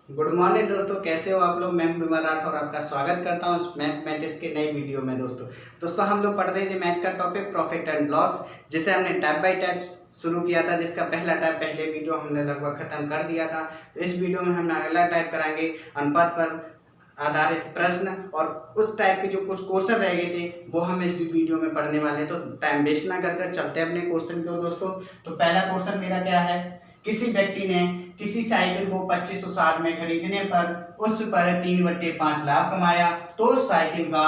Good morning दोस्तों, कैसे हो आप लोग। मैं बिमल राठौर आपका स्वागत करता हूँ मैथमेटिक्स के नई वीडियो में। दोस्तों हम लोग पढ़ रहे थे मैथ का टॉपिक प्रॉफिट एंड लॉस, जिसे हमने टाइप बाय टाइप शुरू किया था, जिसका पहला टाइप पहले वीडियो हमने लगभग खत्म कर दिया था। तो इस वीडियो में हम अगला टाइप कराएंगे अनुपात पर आधारित प्रश्न, और उस टाइप के जो कुछ क्वेश्चन रह गए थे वो हम इस वीडियो में पढ़ने वाले हैं। तो टाइम वेस्ट ना कर चलते हैं अपने क्वेश्चन को दोस्तों। तो पहला क्वेश्चन मेरा क्या है, किसी व्यक्ति ने किसी साइकिल को 2560 में खरीदने पर उस पर 3/5 लाभ कमाया, तो उस साइकिल का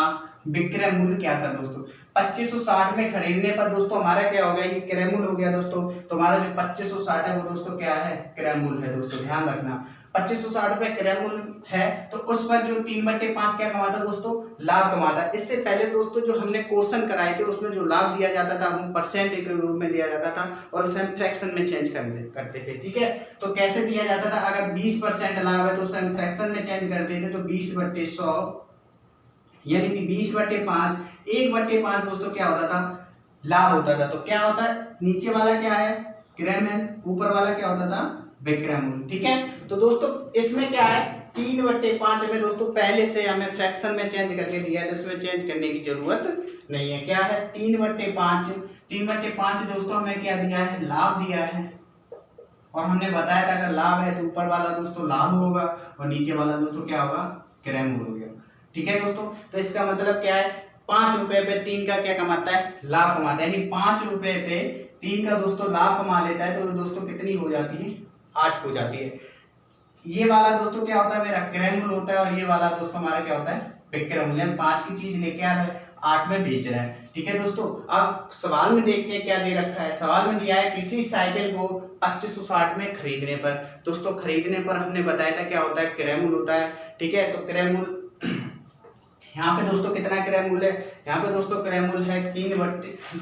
विक्रय मूल्य क्या था दोस्तों। 2560 में खरीदने पर दोस्तों हमारा क्या हो गया, ये क्रय मूल्य हो गया दोस्तों। तो हमारा जो 2560 है वो दोस्तों क्या है, क्रय मूल्य है दोस्तों, ध्यान रखना। 2560 रुपए क्रय मूल्य है, तो उस पर जो 3/5 क्या कमाता दोस्तों, लाभ कमाता। इससे पहले दोस्तों जो हमने क्वेश्चन कराए थे उसमें जो लाभ दिया जाता था वो परसेंट के रूप में दिया जाता था, और उसे हम फ्रैक्शन में चेंज करते थे। ठीक है, तो कैसे दिया जाता था, अगर 20% लाभ है तो उसे हम फ्रैक्शन में चेंज करते थे, तो 20/100 यानी कि 20/5, 1/5 दोस्तों क्या होता था, लाभ होता था। तो क्या होता है, नीचे वाला क्या है, क्रय मूल्य, ऊपर वाला क्या होता था, विक्रय मूल्य। ठीक है, तो दोस्तों इसमें क्या है, 3/5 में दोस्तों पहले से हमें फ्रैक्शन में चेंज करके दिया है, तो इसमें चेंज करने की जरूरत नहीं है। क्या है, 3/5, 3/5 दोस्तों हमें क्या दिया है, लाभ दिया है, और हमने बताया था अगर लाभ है तो ऊपर वाला दोस्तों लाभ होगा और नीचे वाला दोस्तों क्या होगा, क्रय मूल्य हो गया। ठीक है दोस्तों, तो इसका मतलब क्या है, 5 रुपए पे 3 का क्या कमाता है, लाभ कमाता है। यानी 5 रुपए पे 3 का दोस्तों लाभ कमा लेता है, तो दोस्तों कितनी हो जाती है, 8 हो जाती है। ये वाला दोस्तों क्या होता है, मेरा क्रय मूल्य होता है, और ये वाला दोस्तों हमारा क्या होता है, विक्रय मूल्य। 5 की चीज लेके आ रहा है, 8 में बेच रहा है। ठीक है दोस्तों, अब सवाल में देखते हैं क्या दे रखा है। सवाल में दिया है किसी साइकिल को 2560 में खरीदने पर। दोस्तों खरीदने पर हमने बताया था क्या होता है, क्रय मूल्य होता है। ठीक है, तो क्रय मूल्य यहाँ पे दोस्तों कितना क्रय मूल्य है, यहाँ पे दोस्तों क्रय मूल्य है 3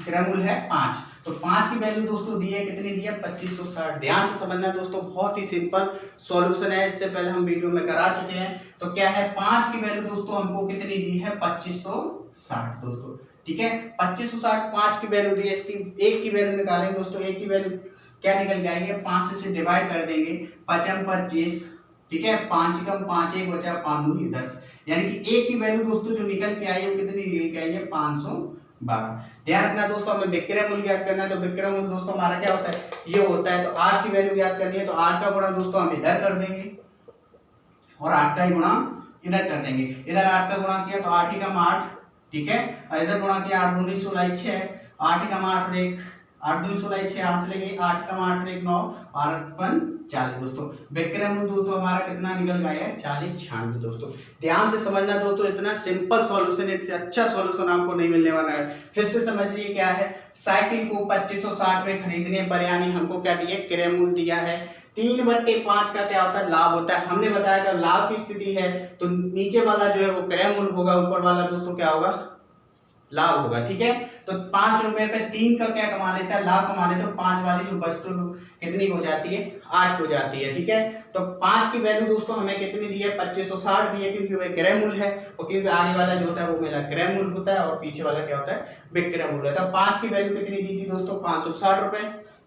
क्रय मूल्य है 5। तो 5 की वैल्यू दोस्तों दी है, कितनी दी है, 2560। ध्यान से समझना दोस्तों, बहुत ही सिंपल सॉल्यूशन है, इससे पहले हम वीडियो में करा चुके हैं। तो क्या है, 5 की वैल्यू दोस्तों हमको कितनी दी है, 2560 दोस्तों। ठीक है, 2560 5 की वैल्यू दी है। इसकी एक की वैल्यू निकालेंगे दोस्तों, एक की वैल्यू क्या निकल जाएगी, 5 से डिवाइड कर देंगे, 5 25। ठीक है, 5 कम 5 1 बचा, 5 दूनी 10, यानी कि एक की वैल्यू दोस्तों जो निकल के आई है वो कितनी निकल के आई है, 512। ध्यान रखना दोस्तों, हमें विक्रय मूल्य ज्ञात करना है। तो विक्रय मूल्य दोस्तों हमारा क्या होता है, ये होता है। तो 8 की वैल्यू ज्ञात करनी है, तो 8 का गुणा दोस्तों हम इधर कर देंगे, और 8 का ही गुणा इधर कर देंगे। इधर 8 का गुणा किया तो 8 ही कम 8। ठीक है, और इधर गुणा किया, 8 दूनी 16 6, 8 ही कम 8 और 1, 8 दूनी 16 6 हाथ से लेंगे, 8 कम 8 और 1 9, और 8 40 दोस्तों। विक्रय मूल्य दोस्तों हमारा कितना निकल गया है, 4096 दोस्तों। ध्यान से समझना दोस्तों, इतना सिंपल सॉल्यूशन, इतना अच्छा सॉल्यूशन आपको नहीं मिलने वाला है। फिर से समझ लिए क्या है, साइकिल को 2560 में खरीदने पर, यानी हमको क्या दिया, क्रय मूल्य दिया है। 3/5 का क्या होता है, लाभ होता है। हमने बताया कि लाभ की स्थिति है तो नीचे वाला जो है वो क्रय मूल्य होगा, ऊपर वाला दोस्तों क्या होगा, लाभ होगा। ठीक है, तो 5 रुपए पे 3 का क्या कमा लेता है, लाभ कमा लेता है। तो 5 वाली जो वस्तु कितनी हो जाती है, 8 हो जाती है। ठीक है, तो 5 की वैल्यू दोस्तों हमें कितनी दी है, 2560 दी है, क्योंकि वह क्रय मूल्य है, और क्योंकि आगे वाला जो होता है वो मेरा क्रय मूल्य होता है, और पीछे वाला क्या होता है, विक्रय मूल्य। तो 5 की वैल्यू कितनी दी थी दोस्तों, 560 रुपए,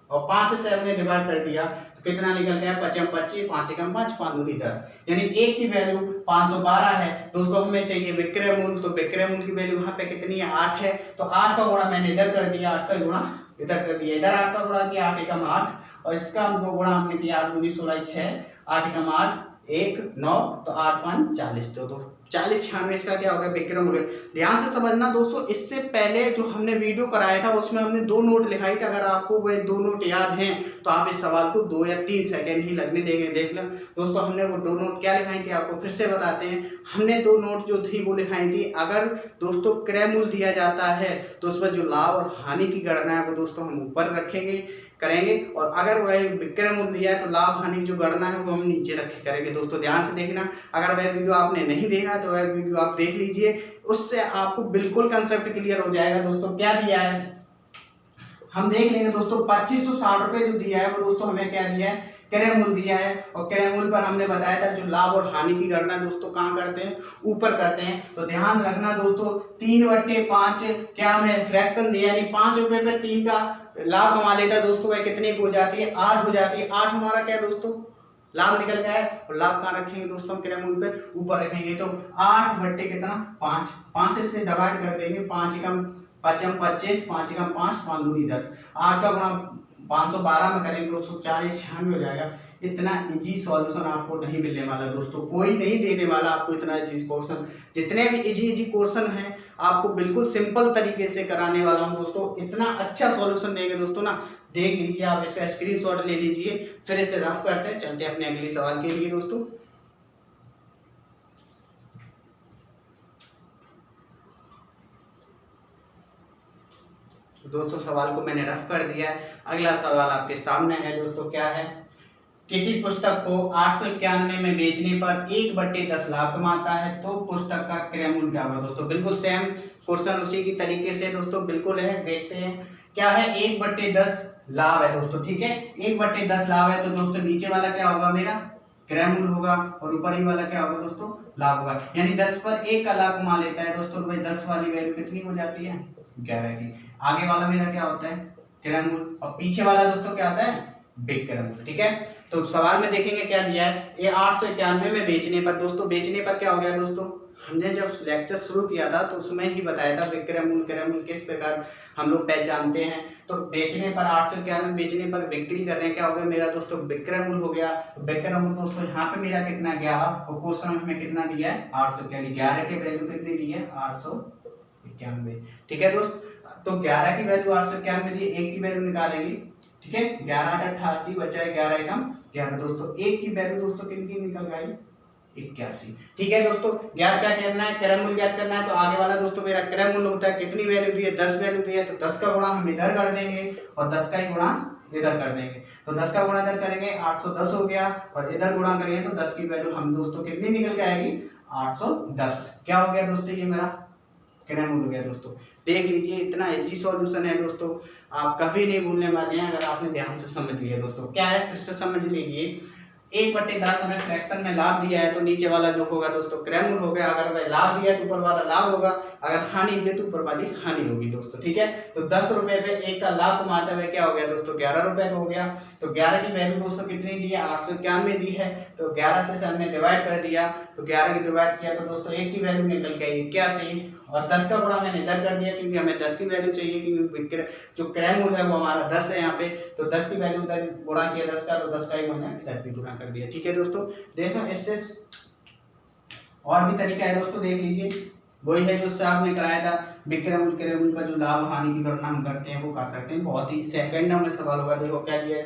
और 5 से हमने डिवाइड कर दिया तो कितना निकल गया, 5 25, 5 कम 5, 5 दूनी 10, यानी एक की वैल्यू 512 है दोस्तों। हमें चाहिए विक्रय मूल्य, तो विक्रय मूल्य की वैल्यू यहाँ पे कितनी है, 8 है। तो 8 का गुणा मैंने इधर कर दिया, 8 का गुणा इधर कर दिया, इधर 8 का गुणा किया, 8 एकम 8, और इसका हमको गुणा हमने किया, 8 दूनी 16 6, 8 एकम 8 1 9, तो 8 5 40, तो 4096 इसका क्या होगा, विक्रय मूल्य। ध्यान से समझना दोस्तों, इससे पहले जो हमने वीडियो कराया था उसमें हमने 2 नोट लिखाई थी। अगर आपको वो 2 नोट याद हैं तो आप इस सवाल को 2 या 3 सेकंड ही लगने देंगे, देख लें दोस्तों। हमने वो 2 नोट क्या लिखाई थी आपको फिर से बताते हैं। हमने 2 नोट जो थी वो लिखाई थी, अगर दोस्तों क्रय मूल्य दिया जाता है तो उसमें जो लाभ और हानि की गणना है वो दोस्तों हम ऊपर रखेंगे करेंगे, और अगर वह विक्रय मूल्य दिया है तो लाभ हानि जो गणना है वो हम नीचे रखे करेंगे। दोस्तों ध्यान से देखना, अगर वह वीडियो आपने नहीं देखा तो वह वीडियो आप देख लीजिए, उससे आपको बिल्कुल कंसेप्ट क्लियर हो जाएगा। दोस्तों क्या दिया है हम देख लेंगे दोस्तों। 2560 रुपए जो दिया है वो दोस्तों हमें क्या दिया है, क्रय मूल्य दिया है, और क्रय मूल्य पर हमने बताया था जो लाभ और हानि की गणना दोस्तों कहाँ करते हैं, ऊपर करते हैं। तो ध्यान रखना दोस्तों, 3/5 क्या हमें फ्रैक्शन दिया, यानी 5 रुपए पे 3 का लाभ कमा लेता है दोस्तों, वह कितने की हो जाती है, 8 हो जाती है। 8 हमारा क्या है दोस्तों, लाभ निकल गया है। और लाभ कहाँ रखेंगे दोस्तों हम क्रय मूल्य पे ऊपर रखेंगे। तो 8 बट्टे कितना 5, 5 से डिवाइड कर देंगे, 5 एकम 25, 5 एकम 5, 5 दूनी 10, 8 का गुणा 512 में करेंगे दोस्तों 496 हो जाएगा। इतना इजी सॉल्यूशन आपको नहीं मिलने वाला दोस्तों, कोई नहीं देने वाला आपको इतना इजी क्वेश्चन। जितने भी इजी क्वेश्चन हैं आपको बिल्कुल सिंपल तरीके से कराने वाला हूं दोस्तों। इतना अच्छा सॉल्यूशन देंगे दोस्तों ना, देख लीजिए आप, इसका स्क्रीनशॉट ले लीजिए, फिर इसे रफ करते हैं, चलते हैं अपने अगले सवाल के लिए दोस्तों। दोस्तों सवाल को मैंने रफ कर दिया है। अगला सवाल आपके सामने है दोस्तों, क्या है, किसी पुस्तक को 891 में बेचने पर 1/10 लाभ कमाता है तो पुस्तक का क्रय मूल्य क्या होगा दोस्तों। बिल्कुल सेम क्वेश्चन उसी की तरीके से दोस्तों बिल्कुल है, देखते हैं क्या है। 1/10 लाभ है दोस्तों, ठीक है, 1/10 लाभ है तो दोस्तों नीचे वाला क्या होगा मेरा क्रय मूल्य होगा और ऊपर ही वाला क्या होगा दोस्तों लाभ होगा। यानी 10 पर 1 का लाभ कमा लेता है दोस्तों, तो भाई 10 वाली वैल्यू कितनी हो जाती है 11 की। आगे वाला मेरा क्या होता है क्रय मूल्य और पीछे वाला दोस्तों क्या होता है विक्रय मूल्य, ठीक है। तो सवाल में देखेंगे क्या दिया है, ये 891 में बेचने पर दोस्तों, बेचने पर क्या हो गया दोस्तों, हमने जब लेक्चर शुरू किया था तो उसमें ही बताया था विक्रय मूल्य क्रय मूल्य किस प्रकार हम लोग पहचानते हैं। तो बेचने पर 891 बेचने पर बिक्री कर रहे हैं, क्या हो गया मेरा दोस्तों विक्रय मूल्य हो गया। विक्रय मूल्य दोस्तों यहाँ पे मेरा कितना 11 और क्वेश्चन में हमें कितना दिया है 891, 11 की वैल्यू कितनी दी है 891, ठीक है दोस्त। तो 11 की वैल्यू 891 दी, 1 की वैल्यू निकालेंगे, ठीक है, 11 8 88 बचा है 11 एकम 11 दोस्तों, 1 की वैल्यू दोस्तों कितनी निकल गई 81, ठीक है दोस्तों। ज्ञात क्या करना है क्रय मूल्य ज्ञात करना है। तो आगे वाला दोस्तों मेरा क्रय मूल्य होता है, कितनी वैल्यू दी है 10 वैल्यू दी है, तो 10 का गुणा हम इधर कर देंगे और 10 का ही गुणा इधर कर देंगे। तो 10 का गुणा इधर करेंगे 810 हो गया और इधर गुणा करेंगे तो 10 की वैल्यू हम दोस्तों कितनी निकल के आएगी 810। क्या हो गया दोस्तों ये मेरा क्रय मूल्य हो गया दोस्तों। देख लीजिए इतना इजी सॉल्यूशन है दोस्तों, आप कभी नहीं भूलने वाले हैं अगर आपने ध्यान से समझ लिया दोस्तों। क्या है फिर से समझ लीजिए, 1/10 हमें फ्रैक्शन में लाभ दिया है तो नीचे वाला जो होगा दोस्तों क्रय मूल्य हो गया। अगर वह लाभ दिया तो ऊपर वाला लाभ होगा, अगर हानि दिए तो ऊपर वाली हानि होगी दोस्तों, ठीक है। तो 10 रुपए पे 1 का लाभ कमाते हुए क्या हो गया दोस्तों 11 रुपए का हो गया। तो 11 की वैल्यू दोस्तों कितनी दी है 891 दी है, तो 11 से हमने डिवाइड कर दिया, तो 11 की डिवाइड किया तो दोस्तों 1 की वैल्यू निकल के आई 81 और 10 का गुणा मैंने इधर कर दिया क्योंकि हमें 10 की वैल्यू चाहिए, क्योंकि जो क्रय मूल्य है वो हमारा 10 है यहाँ पे। तो 10 की वैल्यू इधर गुणा किया 10 का, तो 10 का ही मैंने इधर भी गुणा कर दिया, ठीक है दोस्तों। देखो इससे और भी तरीका है दोस्तों, देख लीजिए वही है जो उससे आपने कराया था विक्रय मूल्य क्रय मूल्य का जो लाभ हानि की गणना हम करते हैं वो क्या करते हैं, बहुत ही सेकंड में सवाल होगा। देखो क्या दिया है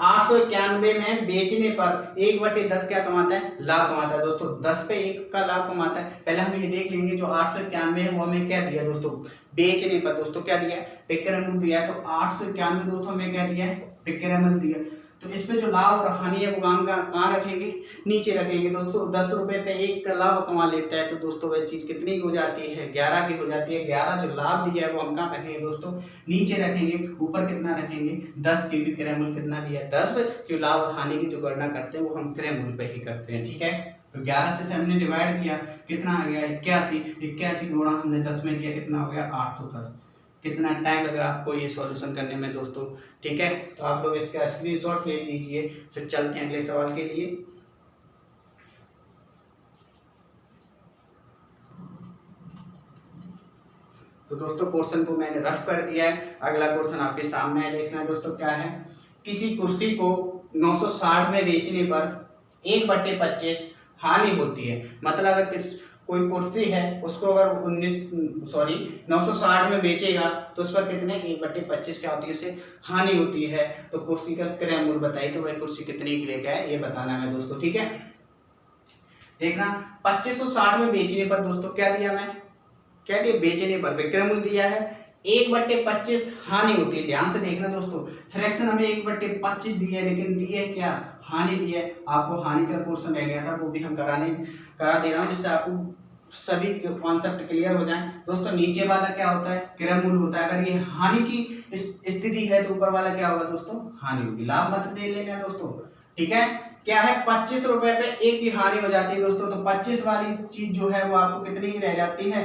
891 में बेचने पर 1/10 क्या कमाता है लाभ कमाता है दोस्तों, 10 पे 1 का लाभ कमाता है। पहले हम ये देख लेंगे जो 891 है वो हमें क्या दिया दोस्तों बेचने पर दोस्तों क्या दिया है विक्रय मूल्य दिया है। तो 891 दोस्तों हमें क्या दिया है विक्रय मूल्य दिया। तो इसमें जो लाभ और हानि है वो कहाँ रखेंगे नीचे रखेंगे दोस्तों। 10 रुपए पे 1 का लाभ कमा लेता है तो दोस्तों वह चीज कितनी हो जाती है 11 की हो जाती है। 11 जो लाभ दिया है वो हम कहाँ रखेंगे दोस्तों नीचे रखेंगे। ऊपर कितना रखेंगे 10, क्योंकि क्रय मूल्य कितना दिया है 10, क्योंकि लाभ और हानि की जो गणना करते हैं वो हम क्रय मूल्य पे ही करते हैं, ठीक है। तो 11 से हमने डिवाइड किया कितना आ गया 81 गुणा हमने 10 में किया कितना हो गया 810। कितना टाइम लगेगा आपको ये सॉल्यूशन करने में दोस्तों, ठीक है। तो आप लोग इसका स्क्रीनशॉट ले लीजिए, फिर चलते हैं अगले सवाल के लिए। तो दोस्तों क्वेश्चन को मैंने रफ कर दिया है, अगला क्वेश्चन आपके सामने है, देखना है दोस्तों क्या है। किसी कुर्सी को 960 में बेचने पर 1/25 हानि होती है। मतलब अगर कोई कुर्सी है उसको अगर 960 में बेचेगा तो उस पर कितने 1/25 क्या होती है उसे हानि होती है। तो कुर्सी का क्रय मूल्य बताइए, तो वह कुर्सी कितने की लेके आए ये बताना है दोस्तों, ठीक है। देखना 2560 में बेचने पर दोस्तों क्या दिया मैं क्या दिया बेचने पर विक्रय मूल्य दिया है 1/25 हानि होती है। ध्यान से देखना दोस्तों, फ्रैक्शन हमें 1/25 दी है लेकिन दी है क्या हानि दी है। आपको हानि का क्वेश्चन रह गया था वो भी हम करा दे रहा हूँ जिससे आपको सभी कॉन्सेप्ट क्लियर हो जाए दोस्तों। नीचे वाला क्या होता है क्रय मूल्य होता है। अगर ये हानि की स्थिति है तो ऊपर वाला क्या होगा दोस्तों हानि होगी। लाभ मत दे लेना दोस्तों, ठीक है। क्या है 25 रुपए पे 1 की हानि हो जाती है दोस्तों, तो 25 वाली चीज जो है वो आपको कितनी की रह जाती है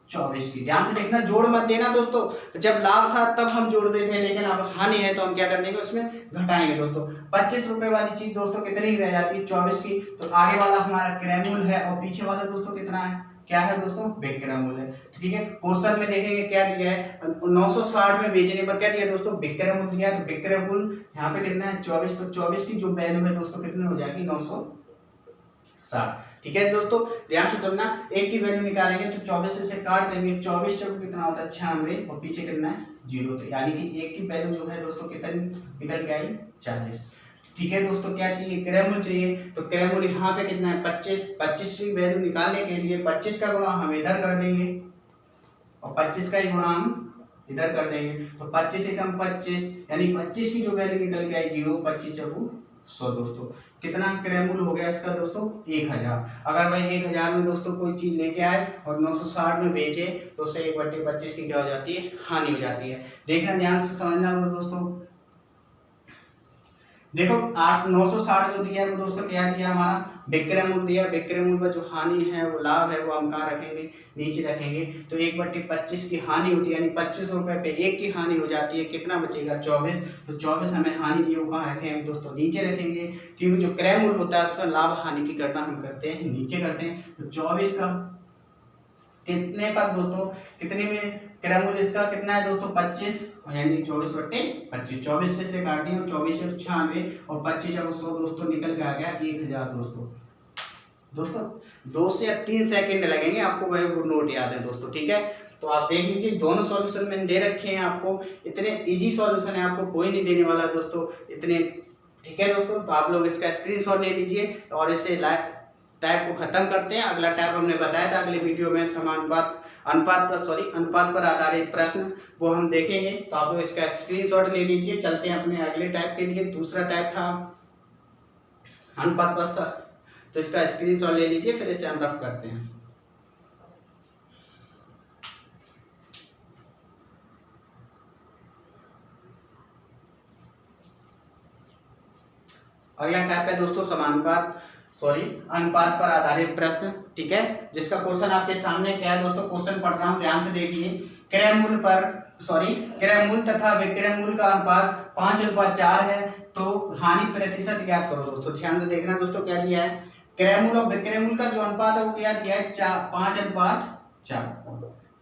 24 की। ध्यान से देखना, जोड़ मत देना दोस्तों, जब लाभ था तब हम जोड़ देते हैं, लेकिन अब हानि है तो हम क्या कर देंगे, उसमें घटाएंगे दोस्तों। 25 रुपए वाली चीज दोस्तों कितनी रह जाती है, 24 की। तो आगे वाला हमारा क्रय मूल्य है और पीछे वाला दोस्तों कितना है, क्या है दोस्तों, विक्रय मूल्य है। ठीक है, क्वेश्चन में देखेंगे क्या दिया है, 960 में बेचने पर क्या दिया दोस्तों, विक्रय मूल्य दिया है। तो विक्रय मूल्य यहाँ पे कितना है, 24। तो 24 की जो वैल्यू है दोस्तों कितनी हो जाएगी, 960। ठीक है दोस्तों, ध्यान से सुनना, एक की वैल्यू निकालेंगे तो 24 से काट देंगे, 24 चौक कितना होता है, 96, और पीछे कितना है, 0। तो यानी कि एक की वैल्यू जो है दोस्तों कितनी निकल के आई, 40। ठीक है दोस्तों, क्या चाहिए, क्रय मूल्य चाहिए। तो क्रय मूल्य यहाँ पे कितना है, 25। 25 की वैल्यू निकालने के लिए 25 का गुणा हम इधर कर देंगे और 25 का ही गुणा हम इधर कर देंगे। तो 25 एकम 25, यानी 25 की जो वैल्यू निकल के आई 0, 25 चौको 100 दोस्तों। कितना क्रय मूल्य हो गया इसका दोस्तों, 1000। अगर भाई 1000 में दोस्तों कोई चीज लेके आए और 960 में बेचे तो उसे 1/25 की क्या हो जाती है, हानि हो जाती है। देखना, ध्यान से समझना दोस्तों। देखो 960 जो दिया है वो दोस्तों क्या दिया, हमारा विक्रय मूल्य दिया। विक्रय मूल्य पर जो हानि है वो लाभ है वो हम कहाँ रखेंगे, नीचे रखेंगे। तो 1/25 की हानि होती है, यानी 25 रुपए पे एक की हानि हो जाती है। कितना बचेगा, 24। तो 24 हमें हानि दी, वो कहाँ रखेंगे दोस्तों, नीचे रखेंगे, क्योंकि जो क्रय मूल्य होता है उसमें लाभ हानि की गणना हम करते हैं नीचे करते हैं। तो 24 का कितने पर दोस्तों, कितने में क्रय मूल्य इसका कितना है दोस्तों, 25, यानी 24/25। 24 से काट दिए, 24 से 96 और 25 और 100 दोस्तों निकल के आ गया 1000 दोस्तों 2 से 3 सेकंड लगेंगे आपको, वह नोट याद है दोस्तों। ठीक है, तो आप देख लीजिए, दोनों सॉल्यूशन मैंने दे रखे हैं आपको, इतने इजी सॉल्यूशन है, आपको कोई नहीं देने वाला दोस्तों इतने। ठीक है दोस्तों, तो आप लोग इसका स्क्रीनशॉट ले लीजिए और इसे टैब को खत्म करते हैं। अगला टैब हमने बताया था अगले वीडियो में, अनुपात पर आधारित प्रश्न, वो हम देखेंगे। तो आप लोग इसका स्क्रीनशॉट ले लीजिए। चलते हैं अपने अगले टैब के लिए। दूसरा टैब था अनुपात पर, तो इसका स्क्रीनशॉट ले लीजिए, फिर इसे हम रफ करते हैं। अगला टैब है दोस्तों अनुपात पर आधारित प्रश्न। ठीक है, जिसका क्वेश्चन आपके सामने क्या है दोस्तों, क्वेश्चन पढ़ रहा हूं, ध्यान से देखिए। क्रय मूल्य तथा विक्रय मूल्य का अनुपात 5:4 है, तो हानि प्रतिशत ज्ञात करो दोस्तों। ध्यान से देखना दोस्तों, क्या दिया है, क्रय मूल्य और विक्रय मूल्य का जो अनुपात है वो क्या दिया है, 5:4।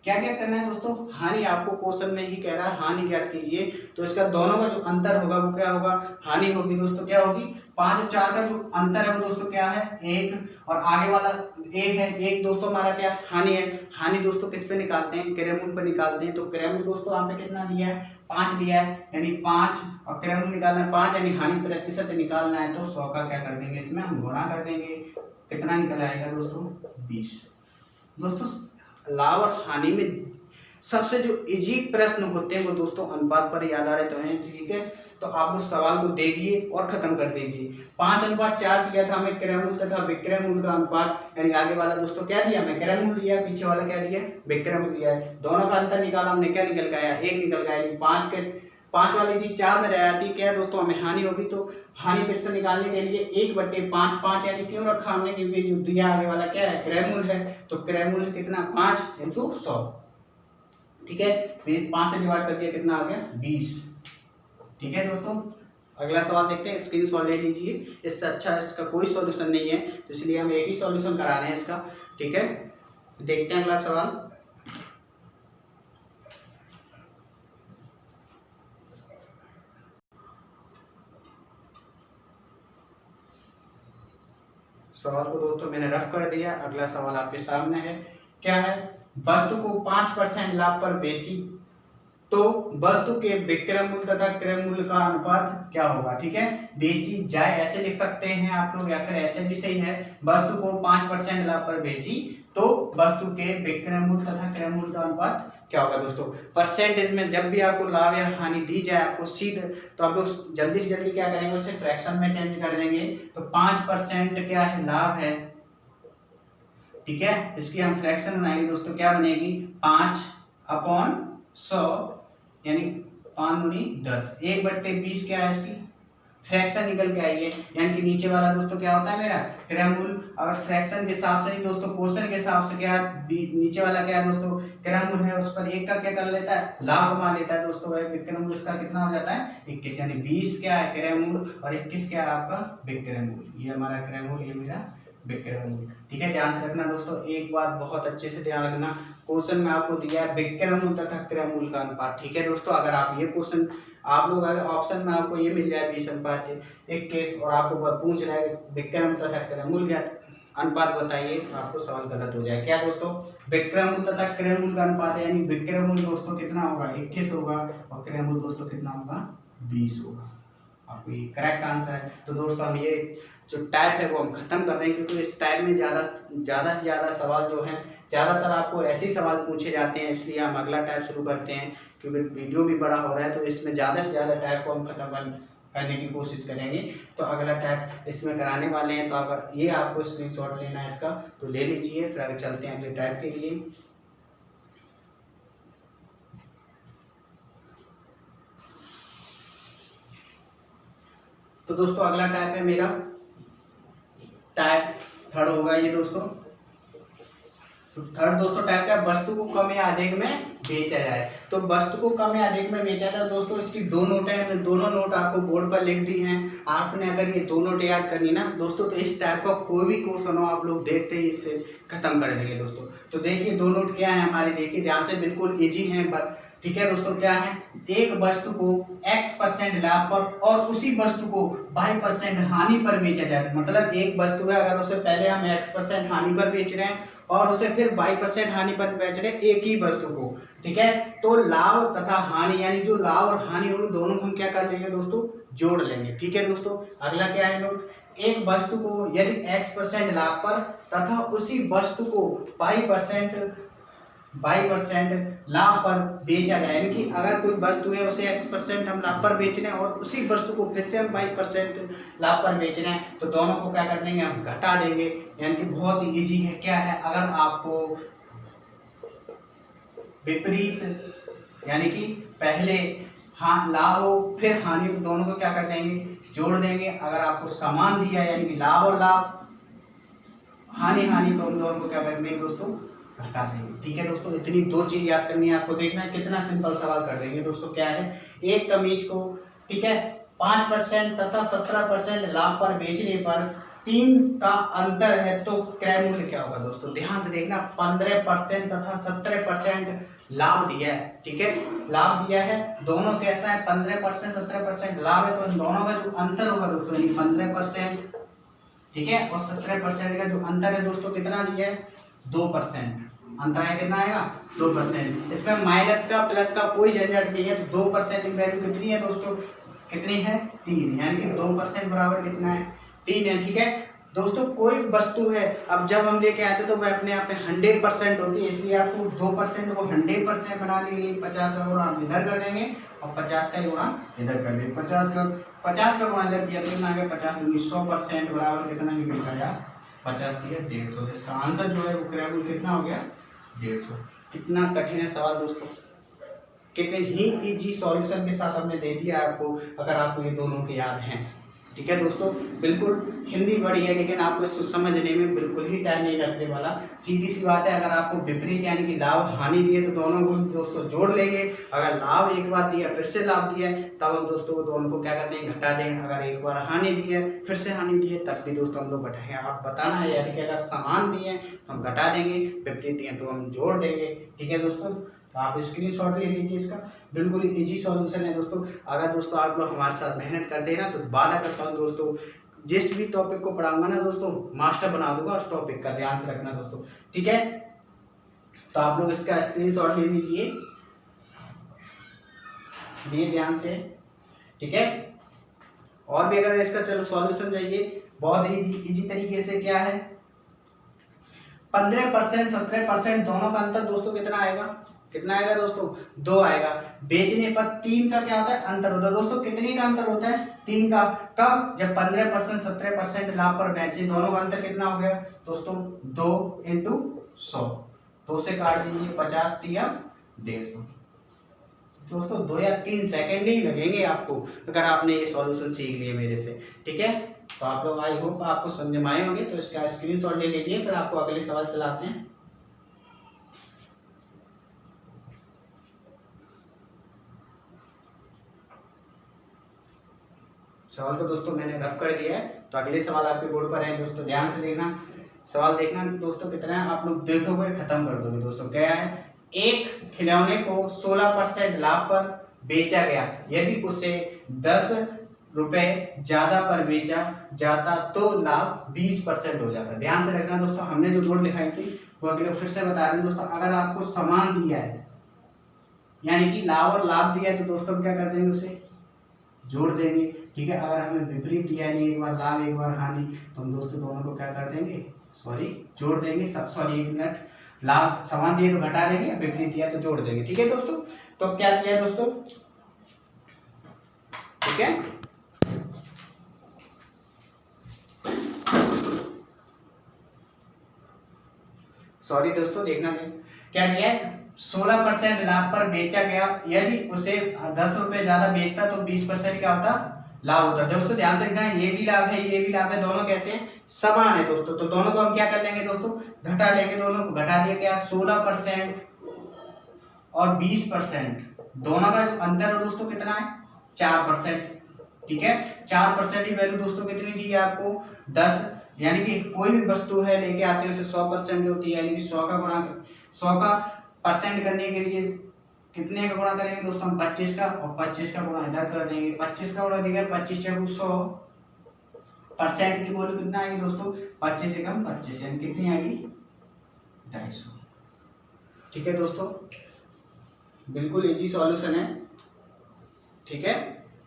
क्या क्या करना है दोस्तों, हानि आपको क्वेश्चन में ही कह रहा है, हानि ज्ञात कीजिए। तो इसका दोनों का जो अंतर होगा वो क्या होगा, हानि होगी दोस्तों। क्या होगी, 5 और 4 का जो अंतर है वो दोस्तों क्या है, 1, और आगे वाला 1 है। 1 दोस्तों हमारा क्या हानि है। हानि दोस्तों किस पे निकालते हैं, क्रय मूल्य पे निकालते हैं। तो क्रय मूल्य दोस्तों यहाँ पे कितना दिया है, 5 दिया है, यानी 5, और क्रय मूल्य निकालना है 5, यानी हानि प्रतिशत निकालना है। तो 100 का क्या कर देंगे, इसमें हम गुणा कर देंगे। कितना निकल आएगा दोस्तों, 20। दोस्तों लाभ और हानि में सबसे जो इजी प्रश्न होते हैं वो दोस्तों अनुपात पर ही आधारित हैं। ठीक है, तो आप लोग सवाल को देखिए और खत्म कर दीजिए। 5:4 दिया था हमें क्रय मूल्य तथा विक्रय मूल्य का अनुपात, यानी आगे वाला दोस्तों क्या दिया, हमें क्रय मूल्य दिया, पीछे वाला क्या दिया, विक्रय मूल्य दिया है। दोनों का अंतर निकाला हमने, क्या निकल गया, 1 निकल गया। 5 वाली चीज 4 में रह जाती है, क्या है दोस्तों, हमें हानि होगी। तो हानि प्रतिशत निकालने के लिए 1/5 यानी क्यों रखा हमने, क्योंकि जो दिया आगे वाला क्या है, क्रय मूल्य है। तो क्रय मूल्य कितना, 5 × 100। ठीक है, 5 से डिवाइड कर दिया, कितना आ गया, 20। ठीक है दोस्तों, अगला सवाल देखते हैं। स्क्रीनशॉट ले लीजिए, इससे अच्छा इसका कोई सॉल्यूशन नहीं है, तो इसलिए हम एक ही सॉल्यूशन करा रहे हैं इसका। ठीक है, देखते हैं अगला सवाल। सवाल को दोस्तों मैंने रफ कर दिया। अगला सवाल आपके सामने है, क्या है, वस्तु को 5% लाभ पर बेची तो वस्तु के विक्रय मूल्य तथा क्रय मूल्य का अनुपात क्या होगा। ठीक है, बेची जाए ऐसे लिख सकते हैं आप लोग, या फिर ऐसे भी सही है, वस्तु को 5% लाभ पर बेची तो वस्तु के विक्रय मूल्य तथा क्रय मूल्य का अनुपात क्या होगा दोस्तों। परसेंटेज में जब भी आपको लाभ या हानि दी जाए आपको सीधे, तो आप लोग जल्दी से जल्दी क्या करेंगे, उसे फ्रैक्शन में चेंज कर देंगे। तो 5% क्या है, लाभ है। ठीक है, इसकी हम फ्रैक्शन बनाएंगे दोस्तों, क्या बनेगी, 5/100, यानी 5 दूनी 10। 1/20 क्या है इसकी, फ्रैक्शन निकल के आई है, यानी कि नीचे वाला दोस्तों क्या होता है मेरा क्रयमूल। अगर फ्रैक्शन के हिसाब से नहीं दोस्तों, क्वेश्चन के हिसाब से क्या है, नीचे वाला क्या है दोस्तों क्रयमूल है, उस पर एक का क्या कर लेता है लाभ कमा लेता है दोस्तों। विक्रयमूल इसका कितना हो जाता है 21, यानी 20 क्या है क्रयमूल और 21 क्या है आपका विक्रयमूल। ये हमारा क्रयमूल, ये मेरा विक्रयमूल। ठीक है, ध्यान से रखना दोस्तों, एक बात बहुत अच्छे से ध्यान रखना, क्वेश्चन में आपको दिया है विक्रयमूल तथा क्रयमूल का अनुपात। ठीक है दोस्तों, अगर आप ये क्वेश्चन आप लोग अगर ऑप्शन में आपको ये मिल जाए 20:21 और आपको पूछ रहा है विक्रयमूल तथा क्रयमूल का अनुपात बताइए, तो आपको सवाल गलत हो जाए। क्या दोस्तों विक्रयमूल तथा क्रयमूल का अनुपात है, यानी विक्रयमूल दोस्तों कितना होगा 21 होगा और क्रयमूल दोस्तों कितना होगा 20 होगा। आपको ये करेक्ट आंसर है। तो दोस्तों हम ये जो टाइप है वो हम खत्म कर रहे हैं, क्योंकि इस टाइप में ज़्यादा से ज़्यादा सवाल जो है ज़्यादातर आपको ऐसे ही सवाल पूछे जाते हैं, इसलिए हम अगला टाइप शुरू करते हैं, क्योंकि वीडियो भी बड़ा हो रहा है तो इसमें ज़्यादा से ज़्यादा टाइप को हम खत्म करने की कोशिश करेंगे। तो अगला टाइप इसमें कराने वाले हैं, तो अगर ये आपको स्क्रीनशॉट लेना है इसका तो ले लीजिए, फिर आगे चलते हैं अगले टाइप के लिए। तो दोस्तों अगला टाइप है मेरा टाइप थर्ड होगा ये दोस्तों। तो थर्ड दोस्तों टाइप का वस्तु को कम या अधिक में बेचा जाए। तो वस्तु को कम या अधिक में बेचा जाए दोस्तों, इसकी दो नोट है, मैं दोनों नोट आपको बोर्ड पर लिख दी हैं। आपने अगर ये दो नोट याद करनी ना दोस्तों, तो इस टाइप का कोई भी क्वेश्चन हो आप लोग देखते ही इसे खत्म कर देंगे दोस्तों। तो देखिए दो नोट क्या है हमारे, देखिए ध्यान से, बिल्कुल इजी है। ठीक है दोस्तों, क्या है, एक वस्तु को x% लाभ पर और उसी वस्तु को y% हानि पर बेचा जाए। मतलब एक वस्तु है, अगर उसे पहले हम x% हानि पर बेच रहे हैं और उसे फिर y% हानि पर बेच रहे हैं एक ही वस्तु को, ठीक है, तो लाभ तथा हानि, यानी जो लाभ और हानि होगी दोनों हम क्या कर लेंगे दोस्तों जोड़ लेंगे। ठीक है दोस्तों, अगला क्या है नोट, एक वस्तु को यदि x% लाभ पर तथा उसी वस्तु को y% लाभ पर बेचा जाए, यानी कि अगर कोई वस्तु है उसे x% हम लाभ पर बेच रहे हैं और उसी वस्तु को फिर से हम y% लाभ पर बेच रहे हैं, तो दोनों को क्या कर देंगे हम घटा देंगे। यानी कि बहुत ही इजी है। क्या है, अगर आपको विपरीत यानी कि पहले लाभ हो फिर हानि, तो दोनों को क्या कर देंगे जोड़ देंगे। अगर आपको समान दिया यानी कि लाभ और लाभ हानि हानि, तो उन दोनों को क्या करेंगे दोस्तों घटा देंगे। ठीक है दोस्तों, इतनी दो चीज याद करनी है आपको, देखना है कितना सिंपल सवाल कर देंगे दोस्तों। क्या है, एक कमीज को ठीक है 5% तथा 17% लाभ पर बेचने पर 3 का अंतर है, तो क्रय मूल्य क्या होगा दोस्तों। ध्यान से देखना, 15% तथा 17% लाभ दिया है, ठीक है, लाभ दिया है, दोनों कैसा है 15% 17% लाभ है, तो इन दोनों का जो अंतर होगा दोस्तों यानी 15% ठीक है और 17% का जो अंतर है दोस्तों कितना दिया है 2%। अंतर है कितना आएगा 2%। इसमें माइनस का प्लस का कोई झंझट नहीं है, तो 2% की वैल्यू कितनी है दोस्तों, कितनी है 3, यानी कि 2% बराबर कितना है 3 है। ठीक है दोस्तों, कोई वस्तु है, अब जब हम लेके आते तो वह अपने आप में 100% होती है, इसलिए आपको 2% को 100% बनाने के लिए 50 का गुणा इधर कर देंगे और 50 का गुणा इधर कर देंगे। 50 का गुणा इधर किया तो कितना आ गया 50 दूनी 100% बराबर कितना निकल गया 50 दिया 150। इसका आंसर जो है वो क्रय मूल्य कितना हो गया 150। कितना कठिन है सवाल दोस्तों, कितने ही इजी सॉल्यूशन के साथ हमने दे दिया आपको, अगर आपको ये दोनों के याद हैं। ठीक है दोस्तों, बिल्कुल हिंदी बड़ी है लेकिन आपको इसको समझने में बिल्कुल ही टाइम नहीं लगने वाला, सीधी सी बात है। अगर आपको विपरीत यानी कि लाभ हानि दिए तो दोनों को दोस्तों जोड़ लेंगे, अगर लाभ एक बार दिया फिर से लाभ दिया है तब हम दोस्तों दोनों को क्या करते हैं घटा देंगे। अगर एक बार हानि दी है फिर से हानि दी है तब भी दोस्तों हम लोग घटाएंगे। आप बताना है, यानी कि अगर समान दिए तो हम घटा देंगे, विपरीत दिए तो हम जोड़ देंगे। ठीक है दोस्तों, तो आप स्क्रीनशॉट ले लीजिए, इसका बिल्कुल इजी सॉल्यूशन है दोस्तों। अगर दोस्तों आप लोग हमारे साथ मेहनत करते हैं ना, तो वादा करता हूँ दोस्तों जिस भी टॉपिक को पढ़ाऊंगा ना दोस्तों मास्टर बना दूंगा उस टॉपिक का, ध्यान से रखना दोस्तों। ठीक है, तो आप लोग इसका स्क्रीनशॉट ले लीजिए ध्यान से। ठीक है, और भी अगर इसका चलो सॉल्यूशन चाहिए बहुत ही इजी तरीके से, क्या है 15% 17% दोनों का अंतर दोस्तों कितना आएगा, कितना आएगा दोस्तों 2 आएगा। बेचने पर 3 का क्या होता है अंतर होता है दोस्तों, कितने का अंतर होता है 3 का, कब जब 15% 17% लाभ पर बेचे, दोनों का अंतर कितना हो गया दोस्तों 2 × 100, 2 से काट दीजिए 50 × 150, दोस्तों 2 या 3 सेकंड ही लगेंगे आपको, अगर आपने ये सॉल्यूशन सीख लिए मेरे से। ठीक है, तो आप लोग आई होप आपको समझ में आए होंगे। तो इसका स्क्रीनशॉट ले लीजिए, फिर आपको अगले सवाल चलाते हैं। सवाल को दोस्तों मैंने रफ कर दिया है, तो अगले सवाल आपके बोर्ड पर है दोस्तों, ध्यान से देखना। सवाल देखना दोस्तों कितना है, आप लोग देखो हुए खत्म कर दोगे दोस्तों। क्या है, एक खिलौने को 16% लाभ पर बेचा गया, यदि उसे 10 रुपए ज्यादा पर बेचा जाता तो लाभ 20% हो जाता। ध्यान से रखना दोस्तों, हमने जो नोट लिखाई थी वो अगले फिर से बता रहे हैं दोस्तों। अगर आपको समान दिया है, यानी कि लाभ और लाभ दिया है, तो दोस्तों क्या कर देंगे, उसे जोड़ देंगे। ठीक है, अगर हमें विपरीत दिया है, एक बार लाभ एक बार हानि, तो हम दोस्तों दोनों को क्या कर देंगे, जोड़ देंगे। सब सॉरी एक मिनट, लाभ समान दिए तो घटा देंगे, विपरीत दिया तो जोड़ देंगे। ठीक है दोस्तों, तो क्या दिया है दोस्तों, ठीक है, सॉरी दोस्तों देखना दें, क्या दिया है, 16% लाभ पर बेचा गया, यदि उसे 10 रुपए ज्यादा बेचता तो 20% क्या होता, लाभ होता। दोस्तों ध्यान से देखना, ये भी लाभ है ये भी लाभ है, दोनों कैसे समान है दोस्तों। तो दोनों को हम क्या कर लेंगे दोस्तों, घटा लेंगे। दोनों को घटा दिया क्या, 16% और 20%, दोनों का जो अंतर है दोस्तों कितना है, 4%। ठीक है, 4% की वैल्यू दोस्तों कितनी दी है आपको, 10। यानी कि कोई भी वस्तु है लेके आते हैं उसे 100% होती है, यानी कि 100 का परसेंट करने के लिए कितने का गुणा करेंगे दोस्तों, हम 25 का, और 25 का गुणा इधर कर देंगे। 25 का गुणा देंगे 25 × 100%, की वैल्यू कितना आएगी दोस्तों, 25 एकम 25, यानी कितनी आएगी, 250। ठीक है दोस्तों, बिल्कुल इजी सॉल्यूशन है। ठीक है,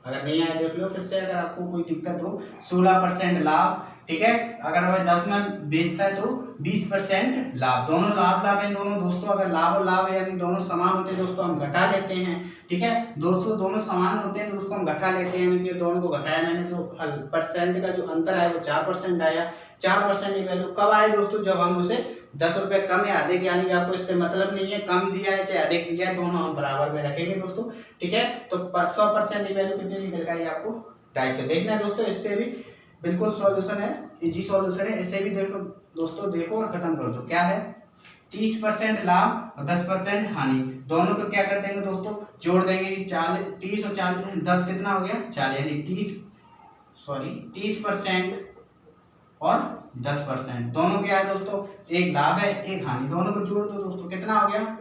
अगर नहीं आया देख लो फिर से, अगर आपको कोई दिक्कत हो। 16% लाभ, ठीक है, अगर वह 10 में बेचता है तो 20% लाभ, दोनों लाभ है दोनों दोस्तों। अगर लाभ और लाभ है यानी दोनों समान होते हैं दोस्तों, हम घटा लेते हैं। ठीक है दोस्तों, दोनों समान होते हैं तो उसको हम घटा लेते हैं, यानी कि दोनों को घटाया मैंने, जो परसेंट का जो अंतर आया वो 4% आया। 4% की वैल्यू कब आए दोस्तों, जब हम उसे 10 रुपए कम या अधिक, यानी कि आपको इससे मतलब नहीं है कम दिया है चाहे अधिक दिया है, दोनों हम बराबर में रखेंगे दोस्तों। ठीक है, तो 100% की वैल्यू कितनी निकल गई आपको, 250। देखना है दोस्तों, इससे भी बिल्कुल सॉल्यूशन है, इजी सॉल्यूशन है। इसे भी देखो दोस्तों, देखो और खत्म कर दो। क्या है, 30% लाभ और 10% हानि, दोनों को क्या कर देंगे दोस्तों, जोड़ देंगे। 30 और 40, 10 कितना हो गया, 40, यानी 30% और 10%, दोनों क्या है दोस्तों, एक लाभ है एक हानि, दोनों को जोड़ दो दोस्तों, कितना हो गया,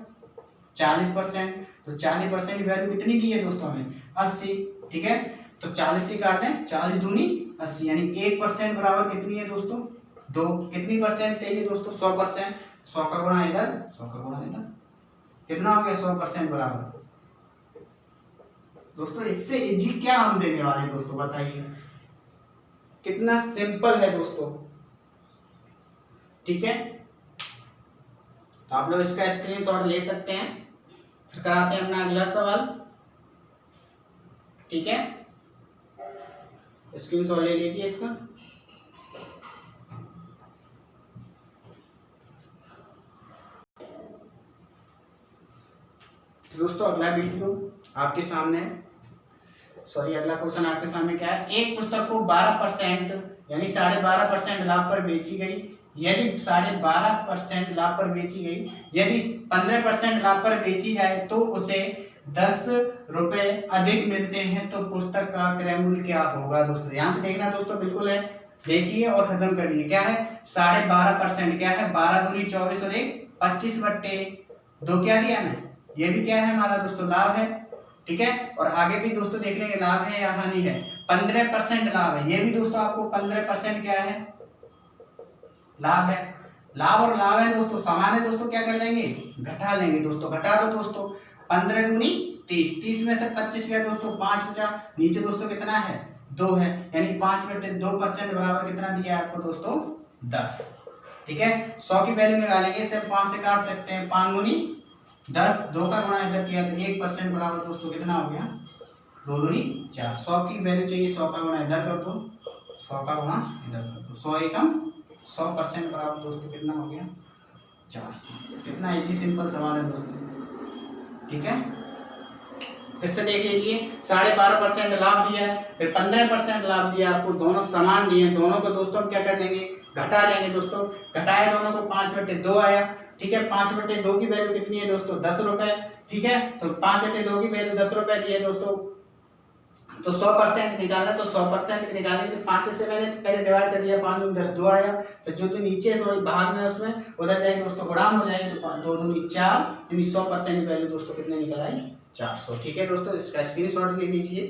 40%। तो 40% की वैल्यू कितनी दी है दोस्तों हमें, 80। ठीक है, तो 40 से काट दें, 40 दूनी 80, यानी 1% बराबर कितनी है दोस्तों, 2। कितनी परसेंट चाहिए दोस्तों, 100%। 100 का गुणा इधर, 100 का गुणा इधर, कितना हो गया, 100% बराबर। दोस्तों इससे इजी क्या हम देने वाले हैं दोस्तों, बताइए, कितना सिंपल है दोस्तों। ठीक है, तो आप लोग इसका स्क्रीनशॉट ले सकते हैं। फिर कराते हैं अपना अगला सवाल। ठीक है, स्क्रीनशॉट ले लीजिए इसका। दोस्तों अगला वीडियो आपके सामने, अगला क्वेश्चन आपके सामने क्या है, एक पुस्तक को 12% यानी 12.5% लाभ पर बेची गई, यदि 12.5% लाभ पर बेची गई, यदि 15% लाभ पर बेची जाए तो उसे 10 रुपए अधिक मिलते हैं, तो पुस्तक का क्रय मूल्य क्या होगा। दोस्तों ध्यान से देखना दोस्तों, बिल्कुल है, देखिए और खत्म कर दीजिए। क्या है, 12.5%, क्या है, 12 दूनी 24 और 1 25/2, क्या दिया हमें, ये भी क्या है हमारा दोस्तों, लाभ है। ठीक है, और आगे भी दोस्तों देख लेंगे लाभ है या हानि है। 15% लाभ है, ये भी दोस्तों आपको 15% क्या है, लाभ है। लाभ और लाभ है दोस्तों समान है दोस्तों, क्या कर लेंगे, घटा लेंगे दोस्तों, घटा दो दोस्तों, 15 दूनी 30, 30 में से 25 गया दोस्तों, 5 बचा, नीचे दोस्तों कितना है, 2 है, यानी 5/2% बराबर कितना दिया है आपको दोस्तों, 10। ठीक है, 100 की वैल्यू निकालेंगे, इसे 5 से काट सकते हैं, 5 दूनी 10, 2 का गुणा इधर किया तो 1% बराबर दोस्तों कितना हो गया, 2 दूनी 4। 100 की वैल्यू चाहिए, 100 का गुणा इधर कर दो, 100 का गुणा इधर कर दो, 100 एकम 100% बराबर दोस्तों कितना हो गया, 400। कितना इजी सिंपल सवाल है दोस्तों। ठीक है, फिर से देख लीजिए 12.5% लाभ दिया है, फिर 15% लाभ दिया आपको, दोनों समान दिए, दोनों को दोस्तों हम क्या कर लेंगे, घटा लेंगे दोस्तों। घटाया दोनों को 5/2 आया, ठीक है। 5/2 की वैल्यू कितनी है दोस्तों, 10 रुपए, ठीक है। तो 5/2 की वैल्यू 10 रुपए दी है दोस्तों। तो 100% निकालना, तो 100% निकालने के लिए 5 से मैंने पहले डिवाइड कर दिया, 5 10 2 आया, फिर जो तो नीचे भाग में उसमें उधर जाएंगे दोस्तों, गुणाम हो जाएंगे, तो 2 दूनी 4, यानी 100% की वैल्यू दोस्तों कितने निकल आई, 400। ठीक है दोस्तों, इसका स्क्रीनशॉट ले लीजिए।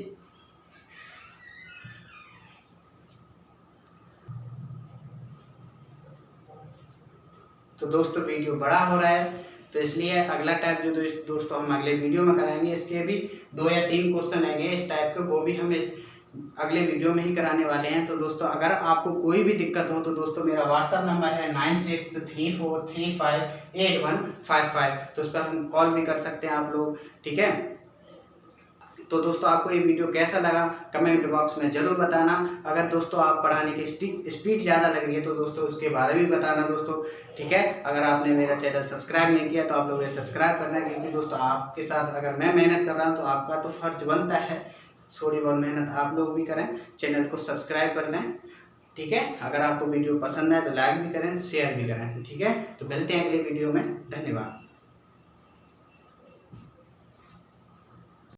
तो दोस्तों वीडियो बड़ा हो रहा है, तो इसलिए अगला टाइप जो दोस्तों हम अगले वीडियो में कराएंगे, इसके भी 2 या 3 क्वेश्चन आएंगे इस टाइप के, वो भी हम इस अगले वीडियो में ही कराने वाले हैं। तो दोस्तों अगर आपको कोई भी दिक्कत हो तो दोस्तों मेरा व्हाट्सएप नंबर है 9634358155, तो उस पर हम कॉल भी कर सकते हैं आप लोग, ठीक है। तो दोस्तों आपको ये वीडियो कैसा लगा कमेंट बॉक्स में जरूर बताना। अगर दोस्तों आप पढ़ाने की स्पीड ज़्यादा लग रही है तो दोस्तों उसके बारे में बताना दोस्तों, ठीक है। अगर आपने मेरा चैनल सब्सक्राइब नहीं किया तो आप लोग ये सब्सक्राइब करना है, क्योंकि दोस्तों आपके साथ अगर मैं मेहनत कर रहा हूँ तो आपका तो फर्ज बनता है थोड़ी बहुत मेहनत आप लोग भी करें, चैनल को सब्सक्राइब कर दें, ठीक है। अगर आपको वीडियो पसंद आए तो लाइक भी करें, शेयर भी करें, ठीक है। तो मिलते हैं अगले वीडियो में, धन्यवाद।